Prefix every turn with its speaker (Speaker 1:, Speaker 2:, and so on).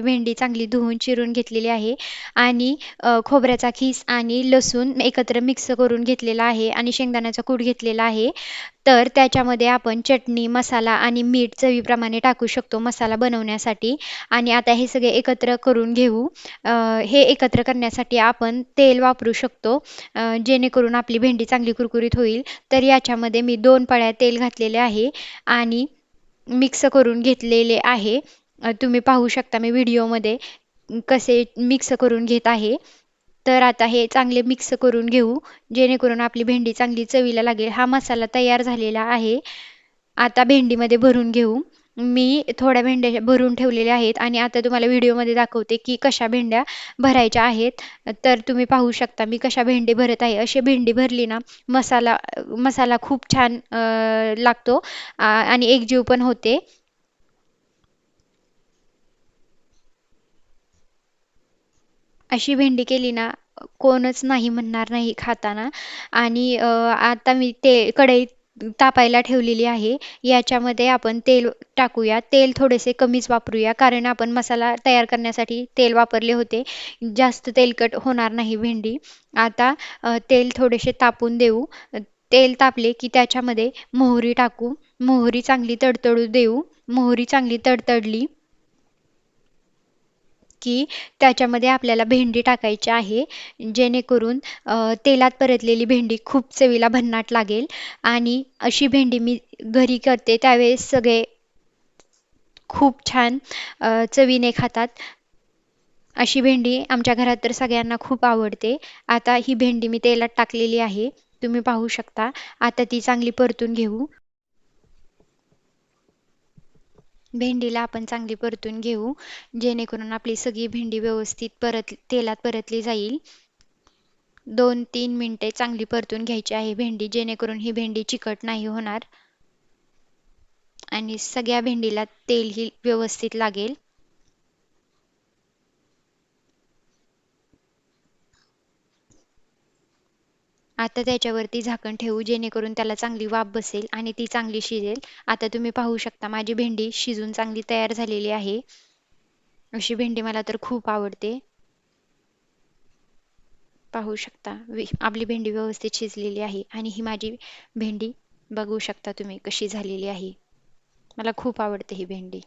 Speaker 1: भेंडी चांगली धुवून चिरून घेतलेली आहे आणि खोबऱ्याचा खीस आणि लसूण एकत्र मिक्स करून घेतलेला आहे आणि शेंगदाण्याचा कूट घेतलेला आहे. तर त्याच्यामध्ये आपण चटणी, मसाला आणि मीठ चवीप्रमाणे टाकू शकतो मसाला बनवण्यासाठी आणि आता हे सगळे एकत्र करून घेऊ. हे एकत्र करण्यासाठी आपण तेल वापरू शकतो जेणेकरून आपली भेंडी चांगली कुरकुरीत होईल. तर याच्यामध्ये मी 2 पळ्या तेल घातलेले आहे आणि मिक्स करून घेतलेले आहे. तुम्ही पाहू शकता मी व्हिडिओमध्ये कसे मिक्स करून घेत आहे. तर आता हे चांगले मिक्स करून घेऊ जेणेकरून आपली भेंडी चांगली चवीला लागेल. हा मसाला तयार झालेला आहे. आता भेंडीमध्ये भरून घेऊ. मी थोड्या भेंड्या भरून ठेवलेल्या आहेत आणि आता तुम्हाला व्हिडिओमध्ये दाखवते की कशा भेंड्या भरायच्या आहेत. तर तुम्ही पाहू शकता मी कशा भेंडी भरत आहे. अशी भेंडी भरली ना मसाला खूप छान लागतो आणि एकजीव पण होते. अशी भेंडी केली ना कोणच नाही म्हणणार नाही खाताना आणि आता मी ते कढईत तापायला ठेवलेली आहे. याच्यामध्ये आपण तेल टाकूया. तेल थोडेसे कमीच वापरूया कारण आपण मसाला तयार करण्यासाठी तेल वापरले होते. जास्त तेलकट होणार नाही भेंडी. आता तेल थोडेसे तापून देऊ. तेल तापले की त्याच्यामध्ये मोहरी टाकू. मोहरी चांगली तडतडू देऊ. मोहरी चांगली तडतडली की त्याच्यामध्ये आपल्याला भेंडी टाकायची आहे जेणेकरून तेलात परतलेली भेंडी खूप चवीला भन्नाट लागेल आणि अशी भेंडी मी घरी करते त्यावेळेस सगळे खूप छान चवीने खातात. अशी भेंडी आमच्या घरात तर सगळ्यांना खूप आवडते. आता ही भेंडी मी तेलात टाकलेली आहे. तुम्ही पाहू शकता. आता ती चांगली परतून घेऊ. भेंडीला आपण चांगली परतून घेऊ जेणेकरून आपली सगळी भेंडी व्यवस्थित तेलात परतली जाईल. 2-3 मिनिटे चांगली परतून घ्यायची आहे भेंडी जेणेकरून ही भेंडी चिकट नाही होणार आणि सगळ्या भेंडीला तेलही व्यवस्थित लागेल. आता त्याच्यावरती झाकण ठेवू जेणेकरून त्याला चांगली वाफ बसेल आणि ती चांगली शिजेल. आता तुम्ही पाहू शकता माझी भेंडी शिजून चांगली तयार झालेली आहे. अशी भेंडी मला तर खूप आवडते. पाहू शकता आपली भेंडी व्यवस्थित शिजलेली आहे आणि ही माझी भेंडी बघू शकता तुम्ही कशी झालेली आहे. मला खूप आवडते ही भेंडी.